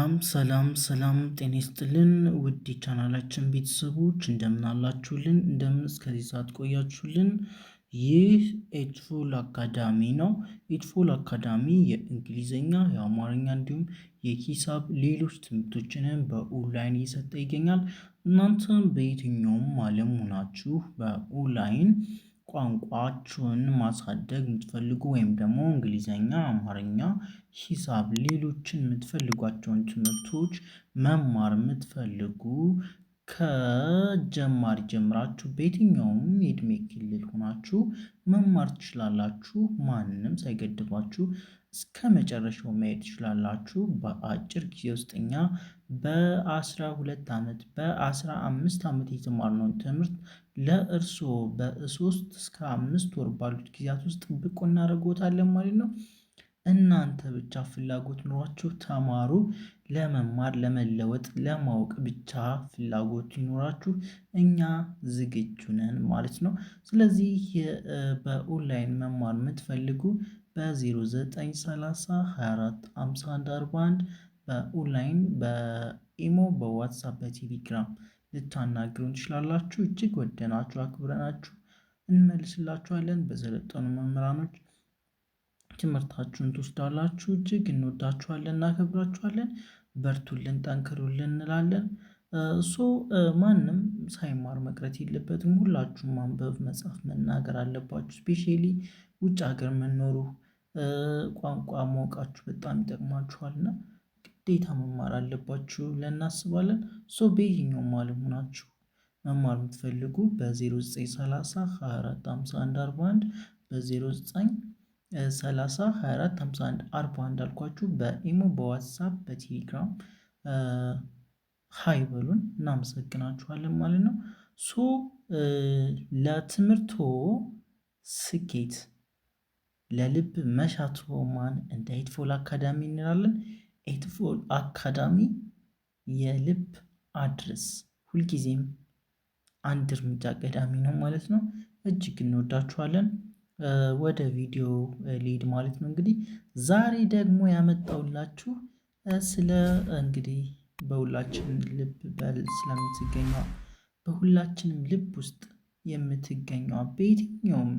ሰላም ጤና ይስጥልን ውድ የቻናላችን ቤተሰቦች እንደምን አላችሁልን? እንደምን እስከዚህ ሰዓት ቆያችሁልን? ይህ ኤድፉል አካዳሚ ነው። ኤድፉል አካዳሚ የእንግሊዝኛ፣ የአማርኛ እንዲሁም የሂሳብ ሌሎች ትምህርቶችንም በኦንላይን እየሰጠ ይገኛል። እናንተም በየትኛውም ዓለም ሆናችሁ በኦንላይን ቋንቋችሁን ማሳደግ የምትፈልጉ ወይም ደግሞ እንግሊዝኛ፣ አማርኛ፣ ሂሳብ ሌሎችን የምትፈልጓቸውን ትምህርቶች መማር የምትፈልጉ ከጀማሪ ጀምራችሁ በየትኛውም የእድሜ ክልል ሆናችሁ መማር ትችላላችሁ። ማንም ሳይገድባችሁ እስከ መጨረሻው መሄድ ትችላላችሁ። በአጭር ጊዜ ውስጥ እኛ በ12 ዓመት በ15 ዓመት የተማርነውን ትምህርት ለእርስዎ በ3 እስከ 5 ወር ባሉት ጊዜያት ውስጥ ብቁ እናደርጎታለን ማለት ነው። እናንተ ብቻ ፍላጎት ኖሯችሁ ተማሩ። ለመማር ለመለወጥ ለማወቅ ብቻ ፍላጎት ይኖራችሁ እኛ ዝግጁ ነን ማለት ነው። ስለዚህ በኦንላይን መማር የምትፈልጉ በ0930 24 51 41 በኦንላይን በኢሞ በዋትሳፕ በቴሌግራም ልታናግሩን ትችላላችሁ። እጅግ ወደናችሁ አክብረናችሁ እንመልስላችኋለን። በሰለጠኑ መምህራኖች ትምህርታችሁን ትወስዳላችሁ። እጅግ እንወዳችኋለን፣ እናከብራችኋለን። በርቱልን፣ ጠንክሩልን እንላለን። ማንም ሳይማር መቅረት የለበትም። ሁላችሁም ማንበብ፣ መጻፍ፣ መናገር አለባችሁ። ስፔሻሊ ውጭ ሀገር የምትኖሩ ቋንቋ ማወቃችሁ በጣም ይጠቅማችኋልና ግዴታ መማር አለባችሁ ብለን እናስባለን። በየትኛውም ዓለም ሆናችሁ መማር የምትፈልጉ በ0930 24 51 41 በ0930 24 51 41 አልኳችሁ። በኢሞ በዋትሳፕ በቴሌግራም ሃይ በሉን። እናመሰግናችኋለን ማለት ነው። ለትምህርቶ ስኬት ለልብ መሻት ማን እንደ ኤድፎል አካዳሚ እንላለን። ኤድፎል አካዳሚ የልብ አድረስ ሁልጊዜም አንድ እርምጃ ቀዳሚ ነው ማለት ነው። እጅግ እንወዳችኋለን። ወደ ቪዲዮ ሊድ ማለት ነው። እንግዲህ ዛሬ ደግሞ ያመጣውላችሁ ስለ እንግዲህ በሁላችንም ልብ ስለምትገኘው በሁላችንም ልብ ውስጥ የምትገኘው በየትኛውም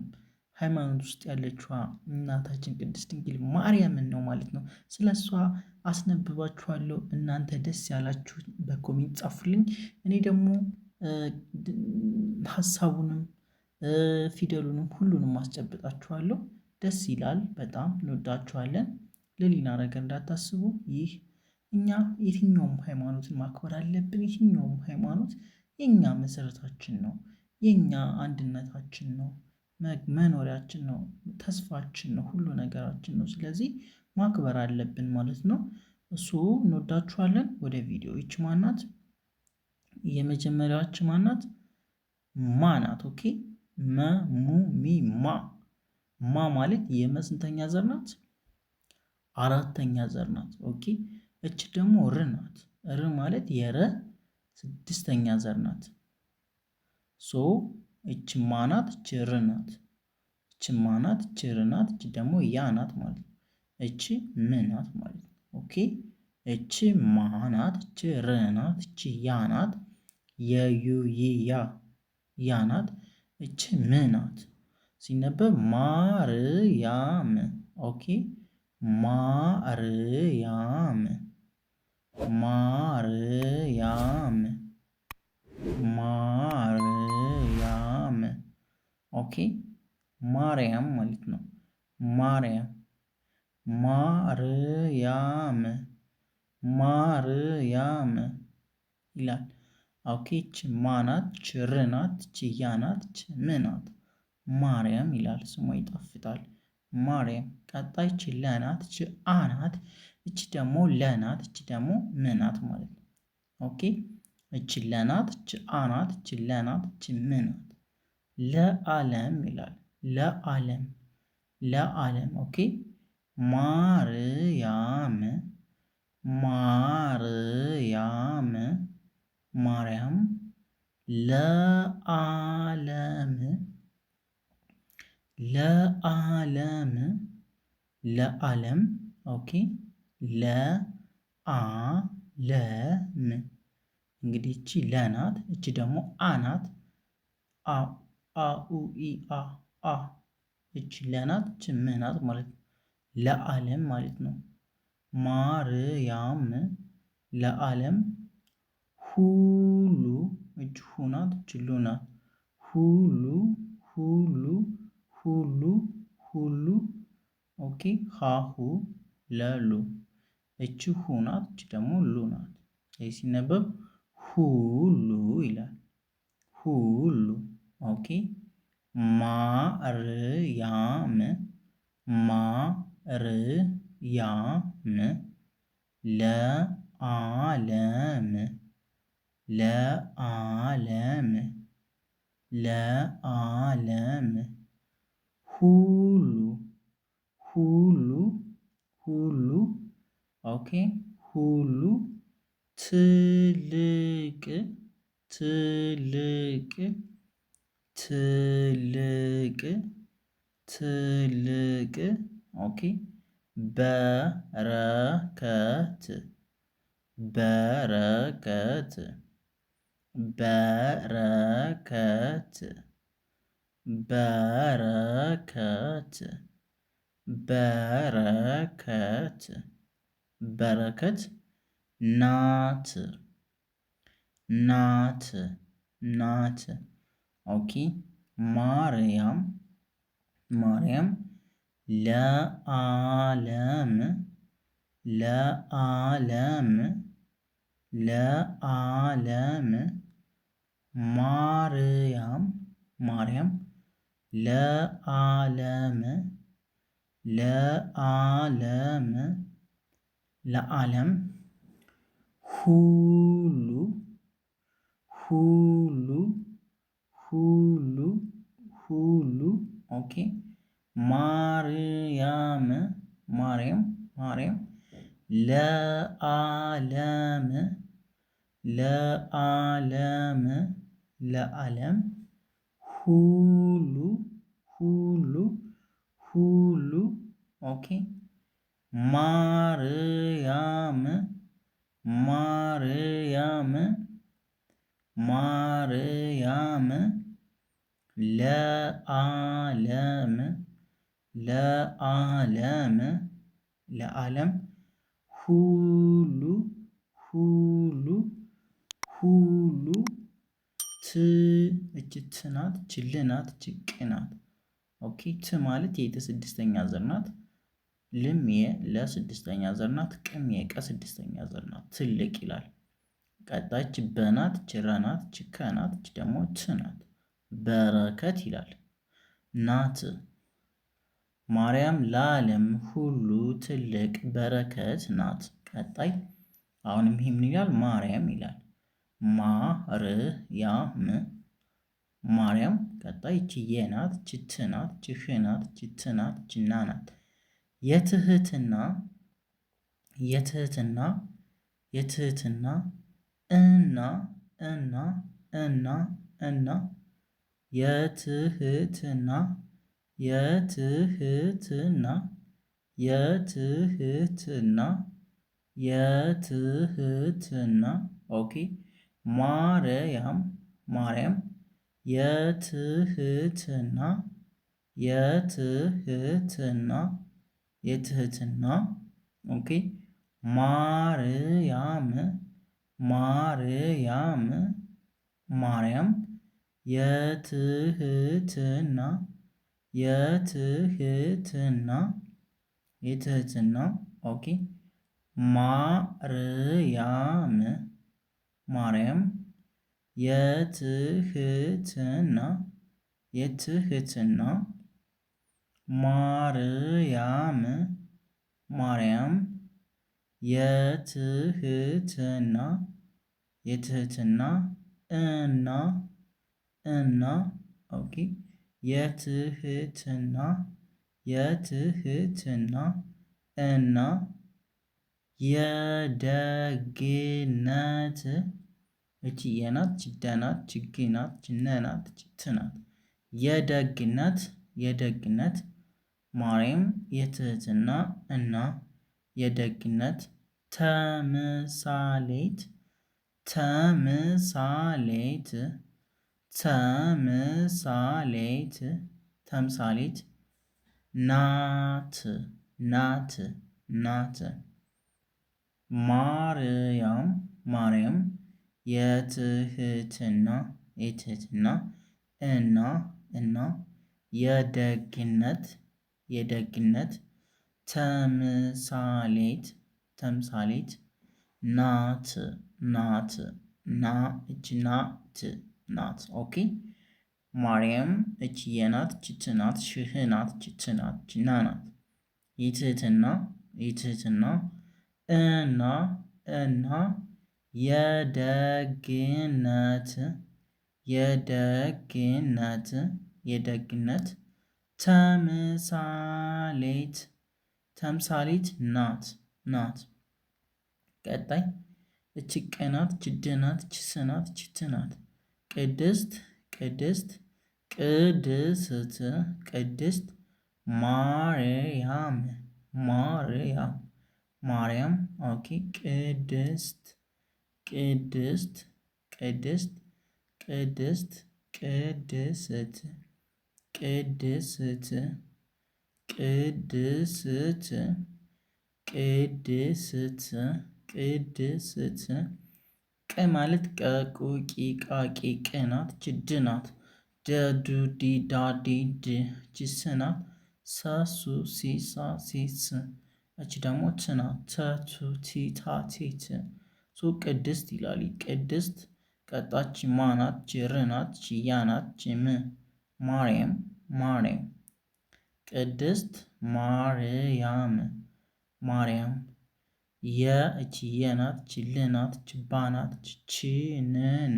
ሃይማኖት ውስጥ ያለችዋ እናታችን ቅድስት ድንግል ማርያምን ነው ማለት ነው። ስለሷ አስነብባችኋለሁ። እናንተ ደስ ያላችሁ በኮሜንት ጻፉልኝ። እኔ ደግሞ ሀሳቡንም ፊደሉንም ሁሉንም አስጨብጣችኋለሁ። ደስ ይላል። በጣም እንወዳችኋለን። ለሌላ ነገር እንዳታስቡ። ይህ እኛ የትኛውም ሃይማኖትን ማክበር አለብን። የትኛውም ሃይማኖት የኛ መሰረታችን ነው። የኛ አንድነታችን ነው። መኖሪያችን ነው። ተስፋችን ነው። ሁሉ ነገራችን ነው። ስለዚህ ማክበር አለብን ማለት ነው። እንወዳችኋለን። ወደ ቪዲዮ ይች ማናት? የመጀመሪያዎች ማናት? ማናት። ኦኬ ማ ማለት የመስንተኛ ዘር ናት? አራተኛ ዘር ናት። ኦኬ እች ደግሞ ር ናት። ር ማለት የረ ስድስተኛ ዘር ናት። እች ማናት? እች ር ናት። እች ማናት? እች ር ናት። እች ደግሞ ያ ናት ማለት ነው። እች ም ናት ማለት ነው። ኦኬ እች ማናት? እች ር ናት። እች ያ ናት። የዩ ያ ያ ናት። እች ም ናት። ሲነበብ ማርያም። ኦኬ ማርያም ማርያም ማርያም። ኦኬ ማርያም ማለት ነው። ማርያም ማርያም ማርያም ይላል። ኦኬ እች ማናት? እች ር ናት። እች ያ ናት። እች ም ናት። ማርያም ይላል። ስሟ ይጣፍጣል። ማርያም። ቀጣይ እች ለ ናት። እች አ ናት። እች ደግሞ ለ ናት። እች ደግሞ ም ናት ማለት ነው። ኦኬ እች ለ ናት። እች አ ናት። እች ለ ናት። እች ም ናት። ለዓለም ይላል። ለዓለም ለዓለም። ኦኬ ማርያም ማርያም ማርያም ለዓለም ለዓለም ለዓለም። ኦኬ ለዓለም ለም እንግዲህ እቺ ለናት፣ እቺ ደግሞ አናት። አ አ ኡ ኢ አ አ እቺ ለናት፣ እቺ ምናት ማለት ነው። ለዓለም ማለት ነው። ማርያም ለዓለም ሁሉ እጅ ሁናት፣ እች ሉናት። ሁሉ ሁሉ ሁሉ ሁሉ ኦኬ። ሃሁ ለሉ እች ሁናት፣ እች ደግሞ ሉናት። ይህ ሲነበብ ሁሉ ይላል። ሁሉ ኦኬ። ማርያም ማርያም ለዓለም ለዓለም ለዓለም ሁሉ ሁሉ ሁሉ ኦኬ። ሁሉ ትልቅ ትልቅ ትልቅ ትልቅ ኦኬ። በረከት በረከት በረከት በረከት በረከት በረከት ናት ናት ናት ኦኬ። ማርያም ማርያም ለዓለም ለዓለም ለዓለም ማርያም ማርያም ለዓለም ለዓለም ለዓለም ሁሉ ሁሉ ሁሉ ሁሉ ኦኬ። ማርያም ማርያም ማርያም ለዓለም ለዓለም ለዓለም ሁሉ ሁሉ ሁሉ ኦኬ። ማርያም ማርያም ማርያም ለዓለም ለዓለም ለዓለም ሁሉ ሁሉ ሁሉ ት እች ት ናት፣ እች ል ናት፣ እች ቅ ናት። ኦኬ ት ማለት የተ ስድስተኛ ዘር ናት። ልም ለ ስድስተኛ ዘር ናት። ቅም የቀ ስድስተኛ ዘር ናት። ትልቅ ይላል። ቀጣች በናት፣ እች ረ ናት፣ እች ከ ናት፣ እች ደግሞ ት ናት። በረከት ይላል። ናት ማርያም ለዓለም ሁሉ ትልቅ በረከት ናት። ቀጣይ አሁንም ይሄ ምን ይላል? ማርያም ይላል። ማርያም ማርያም ቀጣይ እቺ የ ናት፣ እቺ ት ናት፣ እቺ ህ ናት፣ እቺ ት ናት፣ እቺ ና ናት። የትህትና የትህትና የትህትና እና እና እና እና የትህትና የትህትና የትህትና የትህትና ኦኬ። ማርያም ማርያም የትህትና የትህትና የትህትና ኦኬ። ማርያም ማርያም ማርያም የትህትና የትህትና የትህትና ኦኬ። ማርያም ማርያም የትህትና የትህትና ማርያም ማርያም የትህትና የትህትና እና እና ኦኬ። የትህትና የትህትና እና የደግነት እቺ የናት ችደናት ችግናት ችነናት ችትናት የደግነት የደግነት ማርያም የትህትና እና የደግነት ተምሳሌት ተምሳሌት ተምሳሌት ተምሳሌት ናት ናት ናት ማርያም የትህትና እና የደግነት ተምሳሌት ናት ናት። ኦኬ ማርያም እቺ የናት ችት ናት ሽህ ናት ችት ናት ችና ናት። የትህትና እና የደግነት ተምሳሌት ናት። ቀጣይ እቺ ቀናት ችድናት ችስናት ችትናት ቅድስት ማርያም ኦኬ ቅድስት ቀ ማለት ቀቁቂ ቃቂ ቅናት ችድ ናት ደዱ ዲዳዲ ድ ችስ ናት ሰሱ ሲሳ ሲስ እች ደግሞ ትና ተቱ ቲታ ቲት ሶ ቅድስት ይላል። ቅድስት ቀጣች ማናት ችርናት ችያናት ችም ማርያም ቅድስት ማርያም የእቺ የናት ችልናት ችባናት ችንን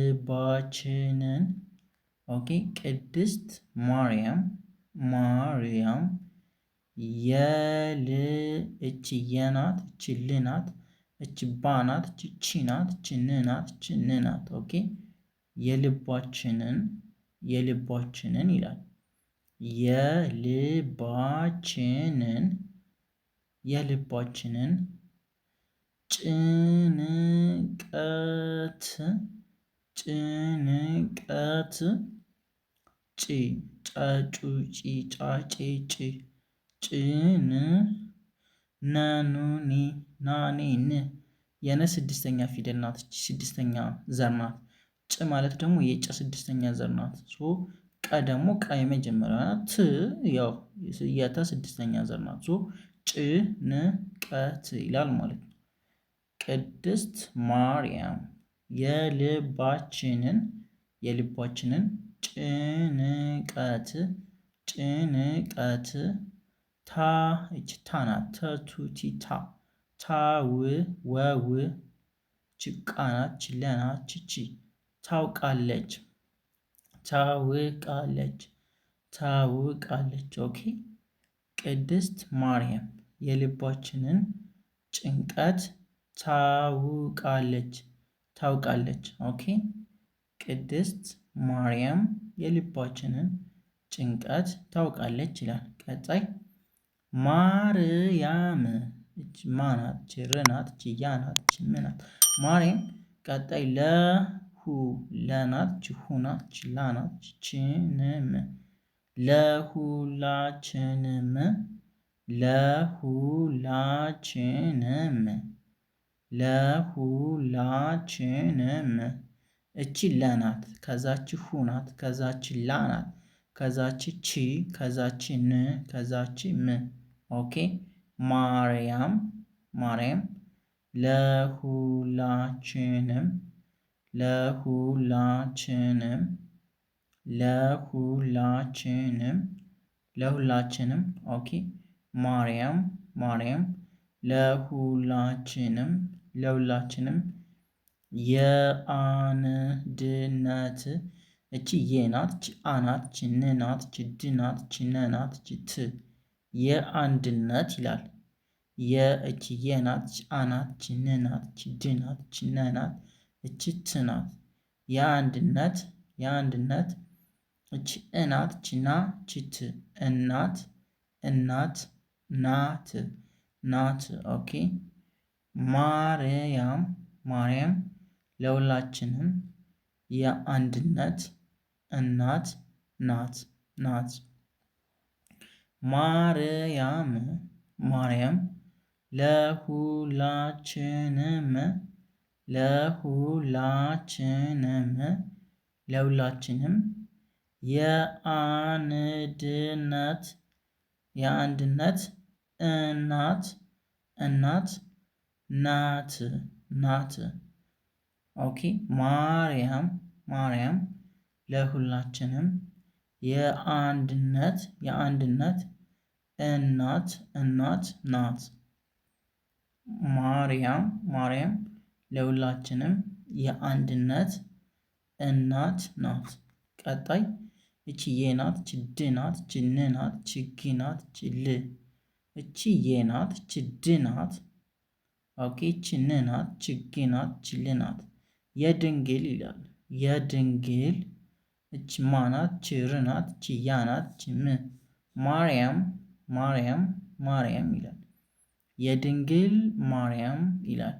የልባችንን ኦኬ ቅድስት ማርያም እቺ የናት ችልናት እችባናት ችቺናት ችንናት ችንናት ኦኬ የልባችንን ይላል። የልባችንን ጭንቀት ጨጩ ጫጬ ጭን ነኑኒ ናኔን የነ ስድስተኛ ፊደል ናት። ስድስተኛ ዘር ናት። ጭ ማለት ደግሞ የጨ ስድስተኛ ዘር ናት። ሶ ቀ ደግሞ ቀ የመጀመሪያ ናት። ት ያው የተ ስድስተኛ ዘር ናት። ሶ ጭንቀት ይላል ማለት ነው። ቅድስት ማርያም የልባችንን ጭንቀት ታ እች ታ ናት ተቱቲታ ታው ወው ችቃናት ችለናት ችቺ ታውቃለች። ኦኬ ቅድስት ማርያም የልባችንን ጭንቀት ታውቃለች። ኦኬ ቅድስት ማርያም የልባችንን ጭንቀት ታውቃለች ይላል። ቀጣይ ማርያም እች ማናት ችርናት ችያናት ችምናት ማርያም ቀጣይ ለናት ችሁናት ችላናት ችንም ለሁላችንም እቺ ለናት ከዛች ሁናት ከዛች ላናት ከዛች ቺ ከዛች ን ከዛች ም ኦኬ ማርያም ለሁላችንም ኦኬ ማርያም ለሁላችንም የአንድነት እቺ የናት ች አናት ችንናት ችድናት ችነናት ችት የአንድነት ይላል። የእቺ የናት ች አናት ችንናት ችድናት ችነናት እችት ናት። የአንድነት እቺ እናት እቺ ና እቺ ት እናት እናት ናት ናት። ኦኬ ማርያም ማርያም ለሁላችንም የአንድነት እናት ናት ናት። ማርያም ማርያም ለሁላችንም ለሁላችንም ለሁላችንም የአንድነት የአንድነት እናት እናት ናት ናት። ኦኬ ማርያም ማርያም ለሁላችንም የአንድነት የአንድነት እናት እናት ናት። ማርያም ማርያም ለሁላችንም የአንድነት እናት ናት። ቀጣይ እቺ የ ናት፣ እቺ ድ ናት፣ እቺ ን ናት፣ እቺ ግ ናት፣ እቺ ል እቺ የ ናት፣ እቺ ድ ናት። ኦኬ እቺ ን ናት፣ እቺ ግ ናት፣ እቺ ል ናት። የድንግል ይላል። የድንግል እቺ ማ ናት፣ እቺ ር ናት፣ እቺ ያ ናት፣ እቺ ም ማርያም ማርያም ማርያም ይላል። የድንግል ማርያም ይላል።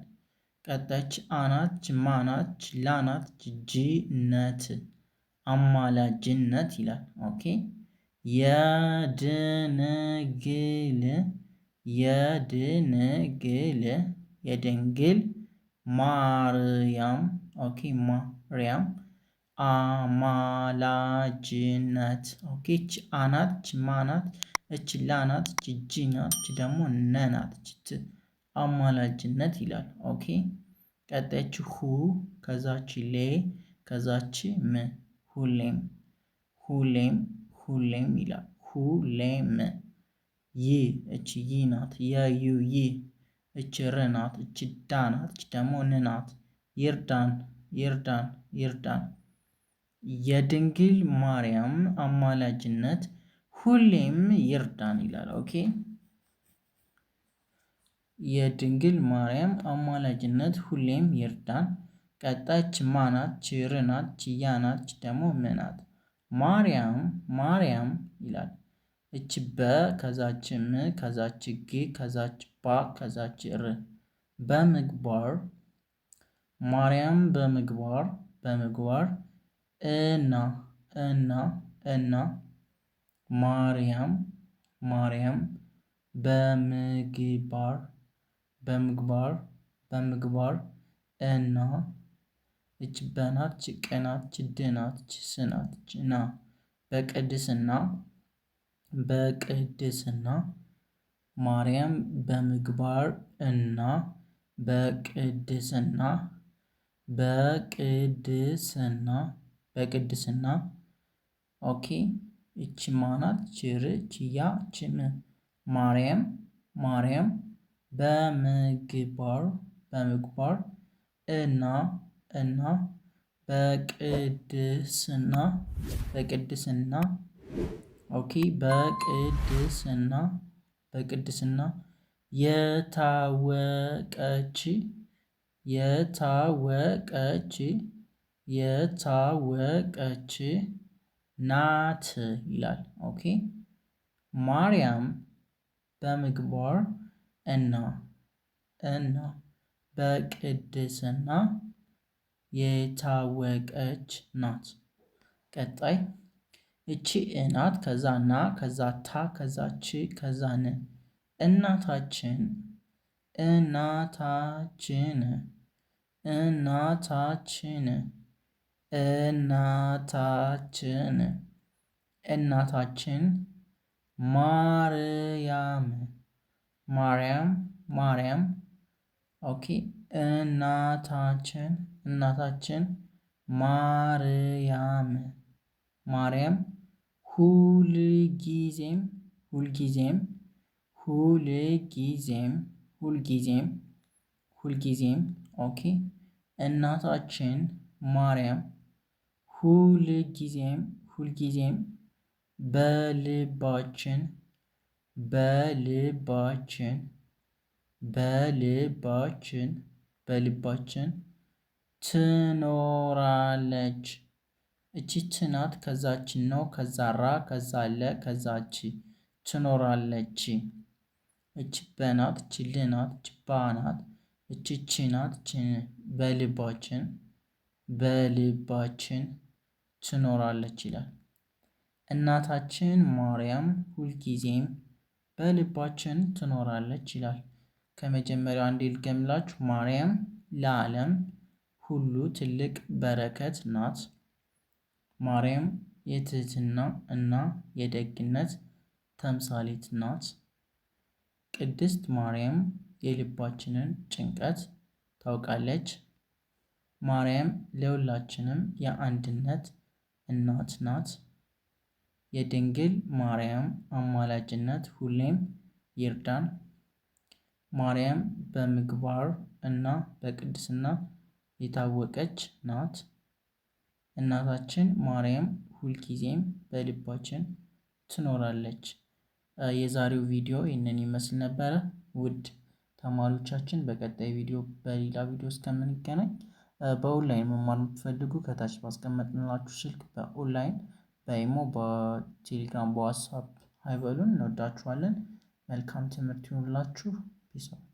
ቀጣች አናት ማናት ላናት ጅነት አማላጅነት ይላል። ኦኬ የድንግል የድንግል የድንግል ማርያም ኦኬ ማርያም አማላጅነት ኦኬ እች አናት እች ማናት እች ላናት እች ጂናት እች ደግሞ ነናት እች አማላጅነት ይላል። ኦኬ ቀጣይች ሁ ከዛች ሌ ከዛች ም ሁሌም ሁሌም ሁሌም ይላል። ሁሌም ይ እች ይ ናት የዩ ይ እች ር ናት እች ዳ ናት እች ደግሞ ን ናት። ይርዳን ይርዳን ይርዳን። የድንግል ማርያም አማላጅነት ሁሌም ይርዳን ይላል። ኦኬ የድንግል ማርያም አማላጅነት ሁሌም ይርዳን። ቀጣች ማናት ችርናት ችያናት ደግሞ ምናት ማርያም ማርያም ይላል። እች በ ከዛች ም ከዛች ግ ከዛች ባ ከዛች ር በምግባር ማርያም በምግባር በምግባር እና እና እና ማርያም ማርያም በምግባር በምግባር በምግባር እና እች በናት እች ቀናት እች ድናት እች ስናት እች ና በቅድስና በቅድስና ማርያም በምግባር እና በቅድስና በቅድስና በቅድስና ኦኬ እቺ ማናት ችር ችያ ችም ማርያም ማርያም በምግባር በምግባር እና እና በቅድስና በቅድስና ኦኬ በቅድስና በቅድስና የታወቀች የታወቀች የታወቀች ናት ይላል። ኦኬ ማርያም በምግባር እና እና በቅድስና የታወቀች ናት። ቀጣይ እቺ እናት ከዛ ና ከዛ ታ ከዛ ች ከዛ ን እናታችን እናታችን እናታችን እናታችን እናታችን ማርያም ማርያም ማርያም ኦኬ እናታችን እናታችን ማርያም ማርያም ሁልጊዜም ሁልጊዜም ሁልጊዜም ሁልጊዜም ሁልጊዜም ኦኬ እናታችን ማርያም ሁልጊዜም ሁልጊዜም በልባችን በልባችን በልባችን በልባችን ትኖራለች እቺ ች ናት። ከዛች ነው። ከዛ ራ ከዛ ለ ከዛ ች ትኖራለች። እቺ በናት። እቺ ልናት። እቺ ባናት። እቺ ች ናት። በልባችን ትኖራለች ይላል። እናታችን ማርያም ሁልጊዜም በልባችን ትኖራለች ይላል። ከመጀመሪያው አንዴ ልገምላችሁ። ማርያም ለዓለም ሁሉ ትልቅ በረከት ናት። ማርያም የትህትና እና የደግነት ተምሳሌት ናት። ቅድስት ማርያም የልባችንን ጭንቀት ታውቃለች። ማርያም ለሁላችንም የአንድነት እናት ናት። የድንግል ማርያም አማላጅነት ሁሌም ይርዳን። ማርያም በምግባር እና በቅድስና የታወቀች ናት። እናታችን ማርያም ሁልጊዜም በልባችን ትኖራለች። የዛሬው ቪዲዮ ይህንን ይመስል ነበረ። ውድ ተማሪዎቻችን በቀጣይ ቪዲዮ በሌላ ቪዲዮ እስከምንገናኝ በኦንላይን መማር የምትፈልጉ ከታች ባስቀመጥንላችሁ ስልክ በኦንላይን በኢሞ፣ በቴሌግራም፣ በዋትስአፕ ሀይ በሉን። እንወዳችኋለን። መልካም ትምህርት ይሁንላችሁ። ፒስ አውት